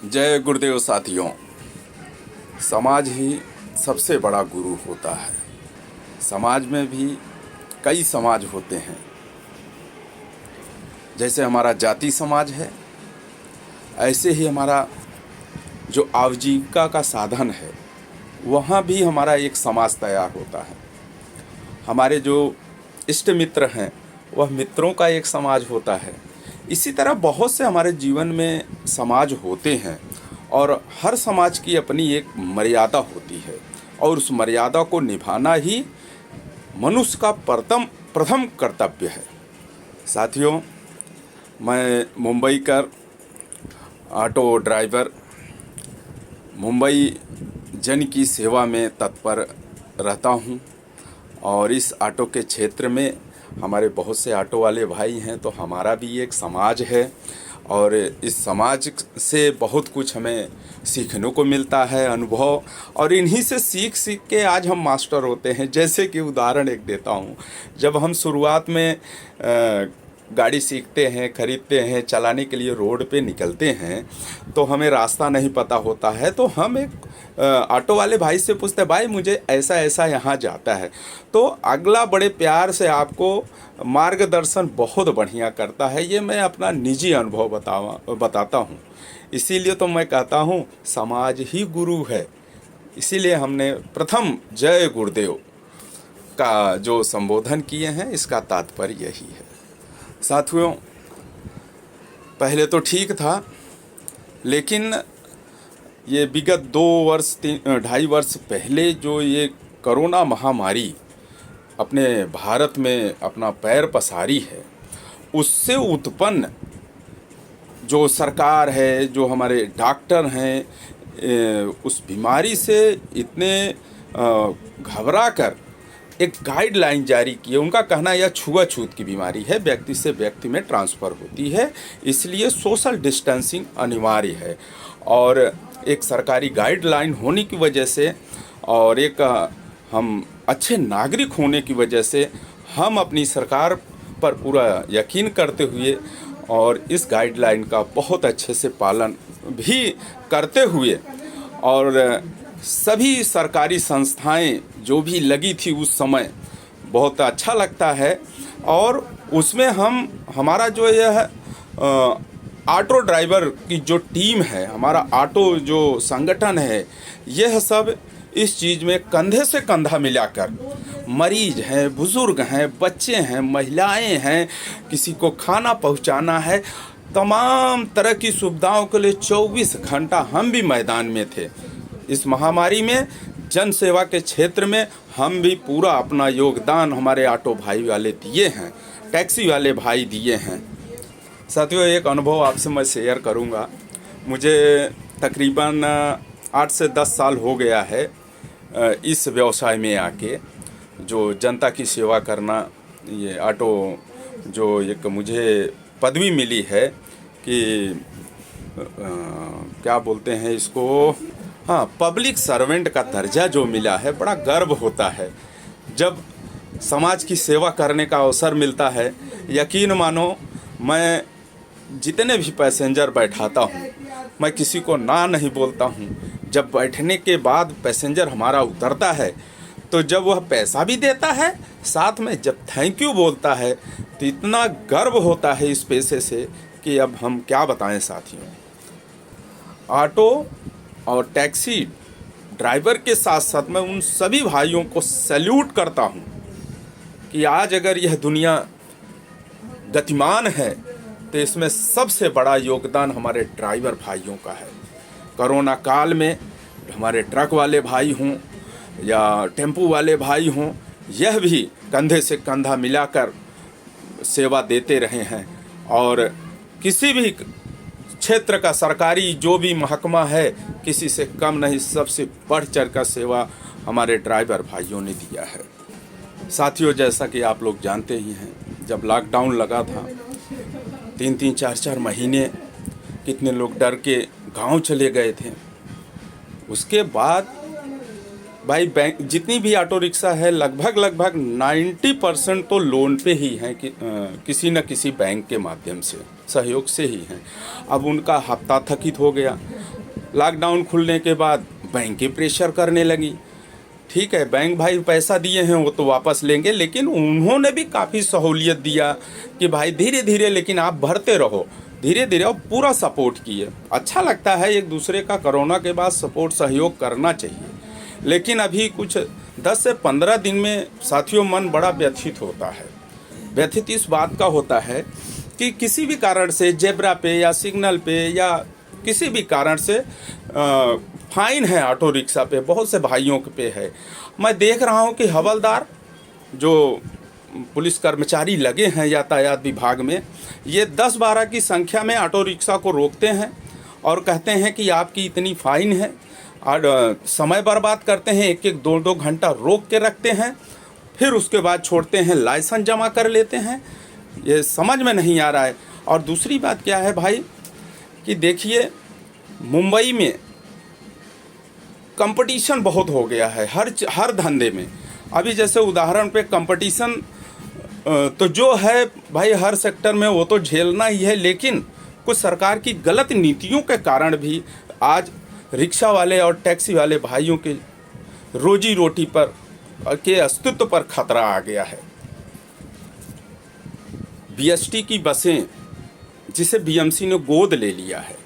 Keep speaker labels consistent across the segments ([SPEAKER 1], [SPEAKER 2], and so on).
[SPEAKER 1] जय गुरुदेव साथियों। समाज ही सबसे बड़ा गुरु होता है। समाज में भी कई समाज होते हैं। जैसे हमारा जाति समाज है, ऐसे ही हमारा जो आजीविका का साधन है वहाँ भी हमारा एक समाज तैयार होता है। हमारे जो इष्ट मित्र हैं वह मित्रों का एक समाज होता है। इसी तरह बहुत से हमारे जीवन में समाज होते हैं और हर समाज की अपनी एक मर्यादा होती है और उस मर्यादा को निभाना ही मनुष्य का प्रथम कर्तव्य है। साथियों, मैं मुंबई कर ऑटो ड्राइवर, मुंबई जन की सेवा में तत्पर रहता हूँ और इस ऑटो के क्षेत्र में हमारे बहुत से ऑटो वाले भाई हैं, तो हमारा भी एक समाज है और इस समाज से बहुत कुछ हमें सीखने को मिलता है, अनुभव, और इन्हीं से सीख के आज हम मास्टर होते हैं। जैसे कि उदाहरण एक देता हूँ, जब हम शुरुआत में गाड़ी सीखते हैं, खरीदते हैं, चलाने के लिए रोड पे निकलते हैं तो हमें रास्ता नहीं पता होता है, तो हम एक ऑटो वाले भाई से पूछते हैं, भाई मुझे ऐसा ऐसा यहाँ जाता है, तो अगला बड़े प्यार से आपको मार्गदर्शन बहुत बढ़िया करता है। ये मैं अपना निजी अनुभव बताता हूँ। इसीलिए तो मैं कहता हूँ समाज ही गुरु है। इसीलिए हमने प्रथम जय गुरुदेव का जो संबोधन किए हैं, इसका तात्पर्य यही है। साथियों, पहले तो ठीक था, लेकिन ये विगत 2-2.5 वर्ष पहले जो ये कोरोना महामारी अपने भारत में अपना पैर पसारी है, उससे उत्पन्न जो सरकार है, जो हमारे डॉक्टर हैं, उस बीमारी से इतने घबरा कर एक गाइडलाइन जारी की है। उनका कहना यह छुआछूत की बीमारी है, व्यक्ति से व्यक्ति में ट्रांसफ़र होती है, इसलिए सोशल डिस्टेंसिंग अनिवार्य है। और एक सरकारी गाइडलाइन होने की वजह से और एक हम अच्छे नागरिक होने की वजह से हम अपनी सरकार पर पूरा यकीन करते हुए और इस गाइडलाइन का बहुत अच्छे से पालन भी करते हुए और सभी सरकारी संस्थाएं जो भी लगी थी उस समय, बहुत अच्छा लगता है। और उसमें हमारा जो यह ऑटो ड्राइवर की जो टीम है, हमारा ऑटो जो संगठन है, यह सब इस चीज़ में कंधे से कंधा मिलाकर, मरीज हैं, बुज़ुर्ग हैं, बच्चे हैं, महिलाएं हैं, किसी को खाना पहुंचाना है, तमाम तरह की सुविधाओं के लिए 24 घंटा हम भी मैदान में थे। इस महामारी में जन सेवा के क्षेत्र में हम भी पूरा अपना योगदान हमारे ऑटो भाई वाले दिए हैं, टैक्सी वाले भाई दिए हैं। साथियों, एक अनुभव आपसे मैं शेयर करूंगा। मुझे तकरीबन 8 से 10 साल हो गया है इस व्यवसाय में आके, जो जनता की सेवा करना। ये ऑटो जो एक मुझे पदवी मिली है कि क्या बोलते हैं इसको, हाँ, पब्लिक सर्वेंट का दर्जा जो मिला है, बड़ा गर्व होता है जब समाज की सेवा करने का अवसर मिलता है। यकीन मानो, मैं जितने भी पैसेंजर बैठाता हूँ, मैं किसी को ना नहीं बोलता हूँ। जब बैठने के बाद पैसेंजर हमारा उतरता है, तो जब वह पैसा भी देता है, साथ में जब थैंक यू बोलता है, तो इतना गर्व होता है इस पैसे से कि अब हम क्या बताएं। साथियों, ऑटो और टैक्सी ड्राइवर के साथ साथ मैं उन सभी भाइयों को सैल्यूट करता हूं कि आज अगर यह दुनिया गतिमान है तो इसमें सबसे बड़ा योगदान हमारे ड्राइवर भाइयों का है। कोरोना काल में हमारे ट्रक वाले भाई हों या टेम्पू वाले भाई हों, यह भी कंधे से कंधा मिलाकर सेवा देते रहे हैं और किसी भी क्षेत्र का सरकारी जो भी महकमा है, किसी से कम नहीं, सबसे बढ़ चढ़ कर सेवा हमारे ड्राइवर भाइयों ने दिया है। साथियों, जैसा कि आप लोग जानते ही हैं, जब लॉकडाउन लगा था 3-3, 4-4 महीने कितने लोग डर के गांव चले गए थे। उसके बाद भाई बैंक, जितनी भी ऑटो रिक्शा है, लगभग 90% तो लोन पे ही हैं कि किसी न किसी बैंक के माध्यम से सहयोग से ही हैं। अब उनका हफ्ता थकित हो गया लॉकडाउन खुलने के बाद बैंकें प्रेशर करने लगी। ठीक है, बैंक भाई पैसा दिए हैं वो तो वापस लेंगे, लेकिन उन्होंने भी काफ़ी सहूलियत दिया कि भाई धीरे धीरे लेकिन आप भरते रहो, धीरे धीरे, और पूरा सपोर्ट किए। अच्छा लगता है एक दूसरे का कोरोना के बाद सपोर्ट सहयोग करना चाहिए। लेकिन अभी कुछ 10 से 15 दिन में साथियों मन बड़ा व्यथित होता है। व्यथित इस बात का होता है कि किसी भी कारण से जेब्रा पे या सिग्नल पे या किसी भी कारण से फाइन है ऑटो रिक्शा पे, बहुत से भाइयों पे है। मैं देख रहा हूँ कि हवलदार जो पुलिस कर्मचारी लगे हैं यातायात विभाग में, ये 10-12 की संख्या में ऑटो रिक्शा को रोकते हैं और कहते हैं कि आपकी इतनी फ़ाइन है, और समय बर्बाद करते हैं, 1-1 2-2 घंटा रोक के रखते हैं, फिर उसके बाद छोड़ते हैं, लाइसेंस जमा कर लेते हैं। ये समझ में नहीं आ रहा है। और दूसरी बात क्या है भाई कि देखिए, मुंबई में कंपटीशन बहुत हो गया है हर धंधे में। अभी जैसे उदाहरण पे कंपटीशन तो जो है भाई हर सेक्टर में वो तो झेलना ही है, लेकिन कुछ सरकार की गलत नीतियों के कारण भी आज रिक्शा वाले और टैक्सी वाले भाइयों के रोजी रोटी पर के अस्तित्व पर खतरा आ गया है। बीएसटी की बसें जिसे बीएमसी ने गोद ले लिया है,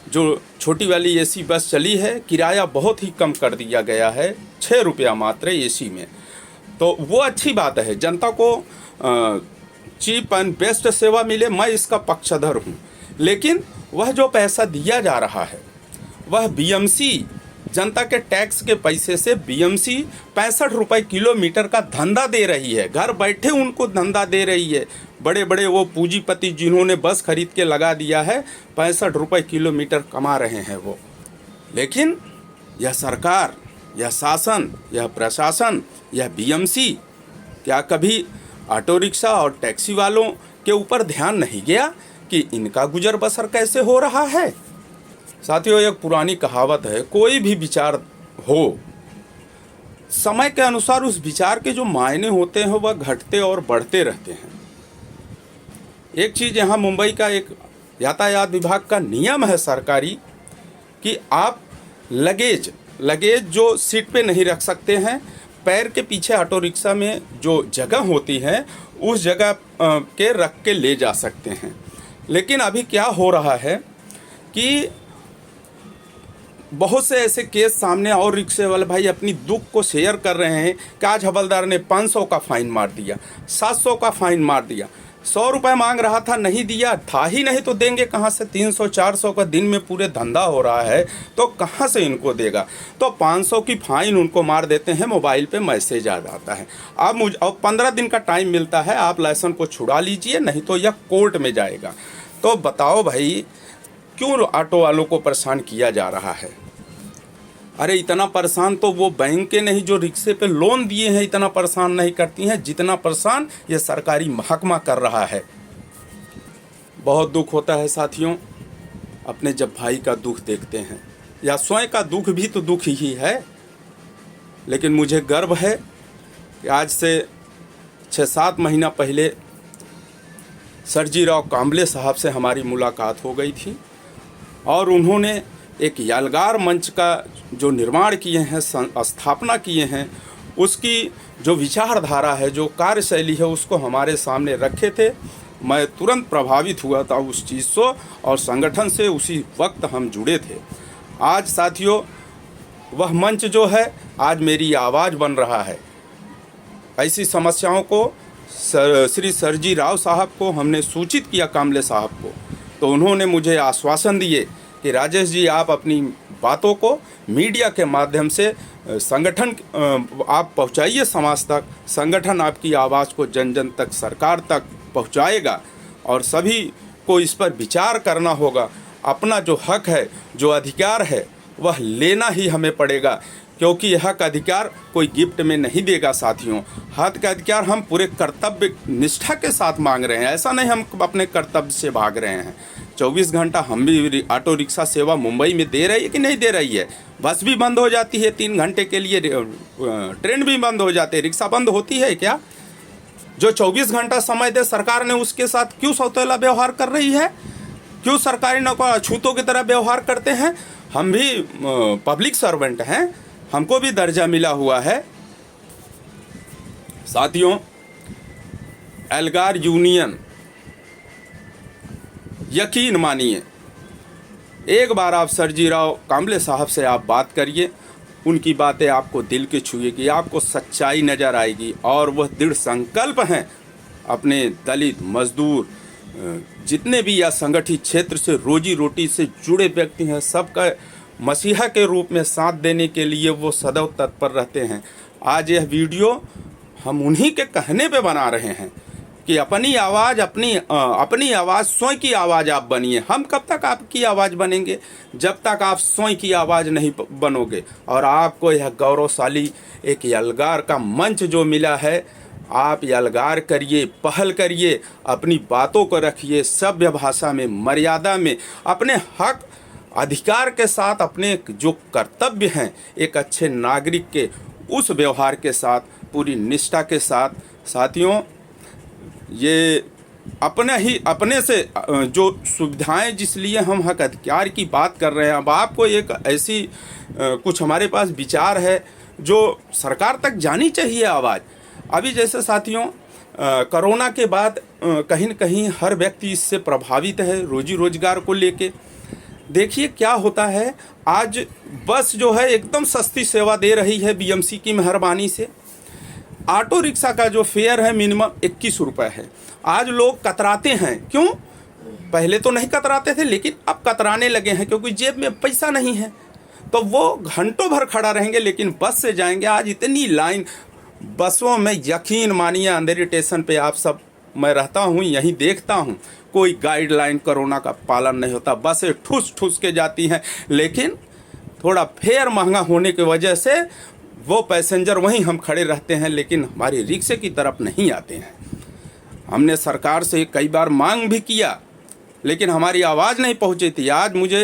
[SPEAKER 1] जो छोटी वाली एसी बस चली है, किराया बहुत ही कम कर दिया गया है, 6 रुपया मात्र एसी में। तो वो अच्छी बात है, जनता को चीप एंड बेस्ट सेवा मिले, मैं इसका पक्षधर हूँ। लेकिन वह जो पैसा दिया जा रहा है वह बीएमसी जनता के टैक्स के पैसे से बीएमसी 65 रुपये किलोमीटर का धंधा दे रही है, घर बैठे उनको धंधा दे रही है। बड़े बड़े वो पूंजीपति जिन्होंने बस खरीद के लगा दिया है, 65 रुपये किलोमीटर कमा रहे हैं वो। लेकिन यह सरकार, यह शासन, यह प्रशासन, यह बीएमसी क्या कभी ऑटो रिक्शा और टैक्सी वालों के ऊपर ध्यान नहीं गया कि इनका गुजर बसर कैसे हो रहा है? साथियों, एक पुरानी कहावत है, कोई भी विचार हो, समय के अनुसार उस विचार के जो मायने होते हैं वह घटते और बढ़ते रहते हैं। एक चीज़ यहाँ मुंबई का एक यातायात विभाग का नियम है सरकारी कि आप लगेज जो सीट पे नहीं रख सकते हैं, पैर के पीछे ऑटो रिक्शा में जो जगह होती है उस जगह के रख के ले जा सकते हैं। लेकिन अभी क्या हो रहा है कि बहुत से ऐसे केस सामने और रिक्शे वाले भाई अपनी दुख को शेयर कर रहे हैं कि आज हवलदार ने 500 का फ़ाइन मार दिया, 700 का फ़ाइन मार दिया, 100 रुपये मांग रहा था नहीं दिया, था ही नहीं तो देंगे कहाँ से? 300-400 का दिन में पूरे धंधा हो रहा है तो कहाँ से इनको देगा? तो 500 की फ़ाइन उनको मार देते हैं, मोबाइल पे मैसेज आ जाता है, अब 15 दिन का टाइम मिलता है, आप लाइसेंस को छुड़ा लीजिए नहीं तो यह कोर्ट में जाएगा। तो बताओ भाई, क्यों ऑटो वालों को परेशान किया जा रहा है? अरे इतना परेशान तो वो बैंक के नहीं जो रिक्शे पे लोन दिए हैं इतना परेशान नहीं करती हैं जितना परेशान ये सरकारी महकमा कर रहा है। बहुत दुख होता है साथियों, अपने जब भाई का दुख देखते हैं, या स्वयं का दुख भी तो दुख ही है। लेकिन मुझे गर्व है कि आज से 6-7 महीना पहले सरजीराव कांबले साहब से हमारी मुलाकात हो गई थी और उन्होंने एक यालगार मंच का जो निर्माण किए हैं, स्थापना किए हैं, उसकी जो विचारधारा है, जो कार्यशैली है, उसको हमारे सामने रखे थे। मैं तुरंत प्रभावित हुआ था उस चीज़ से और संगठन से उसी वक्त हम जुड़े थे। आज साथियों वह मंच जो है आज मेरी आवाज़ बन रहा है। ऐसी समस्याओं को श्री सरजी राव साहब को हमने सूचित किया, कांबले साहब को, तो उन्होंने मुझे आश्वासन दिए कि राजेश जी आप अपनी बातों को मीडिया के माध्यम से संगठन आप पहुंचाइए समाज तक, संगठन आपकी आवाज़ को जन जन तक, सरकार तक पहुंचाएगा और सभी को इस पर विचार करना होगा। अपना जो हक है, जो अधिकार है, वह लेना ही हमें पड़ेगा, क्योंकि यह हक अधिकार कोई गिफ्ट में नहीं देगा साथियों। हक का अधिकार हम पूरे कर्तव्य निष्ठा के साथ मांग रहे हैं, ऐसा नहीं हम अपने कर्तव्य से भाग रहे हैं। 24 घंटा हम भी ऑटो रिक्शा सेवा मुंबई में दे रही है कि नहीं दे रही है? बस भी बंद हो जाती है 3 घंटे के लिए, ट्रेन भी बंद हो जाते हैं, रिक्शा बंद होती है क्या? जो 24 घंटा समय दे सरकार ने उसके साथ क्यों सौतेला व्यवहार कर रही है? क्यों सरकारी नौकर अछूतों की तरह व्यवहार करते हैं? हम भी पब्लिक सर्वेंट हैं, हमको भी दर्जा मिला हुआ है। साथियों, एल्गार यूनियन, यकीन मानिए, एक बार आप सर्जीराव कांबले साहब से आप बात करिए, उनकी बातें आपको दिल के छुएगी, आपको सच्चाई नज़र आएगी और वह दृढ़ संकल्प हैं अपने दलित, मजदूर, जितने भी या संगठित क्षेत्र से रोजी रोटी से जुड़े व्यक्ति हैं, सबका मसीहा के रूप में साथ देने के लिए वो सदैव तत्पर रहते हैं। आज यह वीडियो हम उन्हीं के कहने पे बना रहे हैं कि अपनी आवाज़ अपनी आवाज़ स्वयं की आवाज़ आप बनिए। हम कब तक आपकी आवाज़ बनेंगे? जब तक आप स्वयं की आवाज़ नहीं बनोगे। और आपको यह गौरवशाली एक यलगार का मंच जो मिला है, आप यलगार करिए, पहल करिए, अपनी बातों को रखिए सभ्य भाषा में, मर्यादा में, अपने हक अधिकार के साथ, अपने जो कर्तव्य हैं एक अच्छे नागरिक के, उस व्यवहार के साथ, पूरी निष्ठा के साथ। साथियों, ये अपने से जो सुविधाएं, जिसलिए हम हक अधिकार की बात कर रहे हैं, अब आपको एक ऐसी कुछ हमारे पास विचार है जो सरकार तक जानी चाहिए आवाज़। अभी जैसे साथियों, कोरोना के बाद कहीं न कहीं हर व्यक्ति इससे प्रभावित है रोजी रोजगार को लेके। देखिए क्या होता है, आज बस जो है एकदम सस्ती सेवा दे रही है बीएमसी की मेहरबानी से। ऑटो रिक्शा का जो फेयर है मिनिमम 21 रुपये है। आज लोग कतराते हैं, क्यों? पहले तो नहीं कतराते थे, लेकिन अब कतराने लगे हैं क्योंकि जेब में पैसा नहीं है, तो वो घंटों भर खड़ा रहेंगे लेकिन बस से जाएंगे। आज इतनी लाइन बसों में, यकीन मानिए, अंधेरी स्टेशन पे आप सब, मैं रहता हूँ यहीं देखता हूँ, कोई गाइडलाइन कोरोना का पालन नहीं होता। बसें ठूस ठूस के जाती हैं, लेकिन थोड़ा फेयर महंगा होने की वजह से वो पैसेंजर वहीं हम खड़े रहते हैं, लेकिन हमारी रिक्शे की तरफ नहीं आते हैं। हमने सरकार से कई बार मांग भी किया, लेकिन हमारी आवाज़ नहीं पहुँची थी। आज मुझे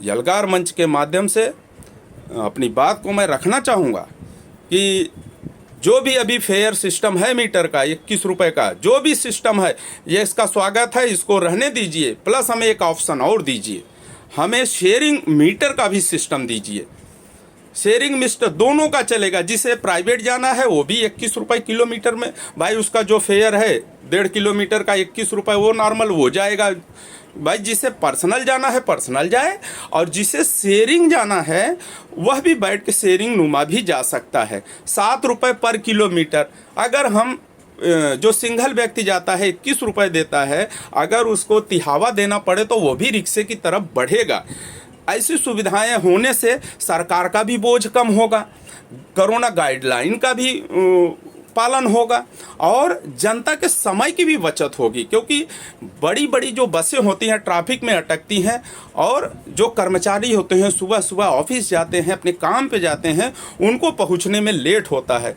[SPEAKER 1] यलगार मंच के माध्यम से अपनी बात को मैं रखना चाहूँगा कि जो भी अभी फेयर सिस्टम है मीटर का 21 रुपये का, जो भी सिस्टम है, ये इसका स्वागत है, इसको रहने दीजिए। प्लस हमें एक ऑप्शन और दीजिए, हमें शेयरिंग मीटर का भी सिस्टम दीजिए। शेयरिंग मिस्टर दोनों का चलेगा। जिसे प्राइवेट जाना है वो भी 21 रुपये किलोमीटर में, भाई उसका जो फेयर है 1.5 किलोमीटर का 21 रुपये, वो नॉर्मल वो जाएगा। भाई जिसे पर्सनल जाना है पर्सनल जाए, और जिसे शेयरिंग जाना है वह भी बैठ के शेयरिंग नुमा भी जा सकता है। 7 रुपये पर किलोमीटर। अगर हम जो सिंगल व्यक्ति जाता है 21 रुपये देता है, अगर उसको तिहावा देना पड़े तो वो भी रिक्शे की तरफ बढ़ेगा। ऐसी सुविधाएं होने से सरकार का भी बोझ कम होगा, कोरोना गाइडलाइन का भी पालन होगा, और जनता के समय की भी बचत होगी। क्योंकि बड़ी बड़ी जो बसें होती हैं ट्रैफिक में अटकती हैं, और जो कर्मचारी होते हैं सुबह सुबह ऑफिस जाते हैं, अपने काम पे जाते हैं, उनको पहुंचने में लेट होता है।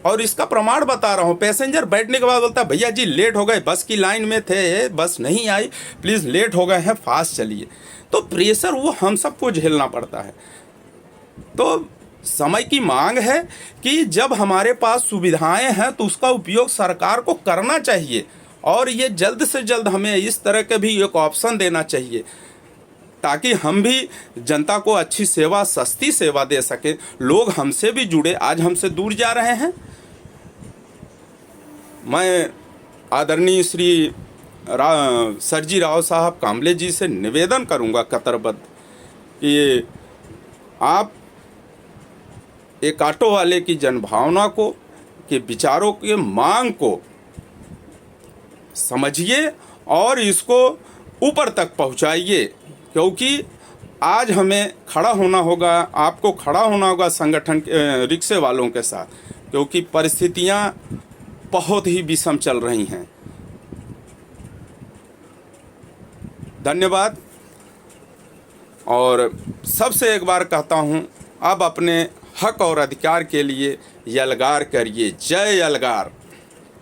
[SPEAKER 1] और इसका प्रमाण बता रहा हूँ, पैसेंजर बैठने के बाद बोलता है भैया जी लेट हो गए, बस की लाइन में थे, बस नहीं आई, प्लीज़ लेट हो गए हैं, फास्ट चलिए। तो प्रेशर वो हम सबको झेलना पड़ता है। तो समय की मांग है कि जब हमारे पास सुविधाएं हैं तो उसका उपयोग सरकार को करना चाहिए, और ये जल्द से जल्द हमें इस तरह के भी एक ऑप्शन देना चाहिए ताकि हम भी जनता को अच्छी सेवा, सस्ती सेवा दे सकें। लोग हमसे भी जुड़े, आज हमसे दूर जा रहे हैं। मैं आदरणीय श्री सर्जीराव साहब कांबले जी से निवेदन करूंगा कतरबद्ध कि आप एक ऑटो वाले की जनभावना को, के विचारों के मांग को समझिए और इसको ऊपर तक पहुंचाइए। क्योंकि आज हमें खड़ा होना होगा, आपको खड़ा होना होगा संगठन रिक्शे वालों के साथ, क्योंकि परिस्थितियां बहुत ही विषम चल रही हैं। धन्यवाद। और सबसे एक बार कहता हूँ, अब अपने हक और अधिकार के लिए यलगार करिए। जय यलगार।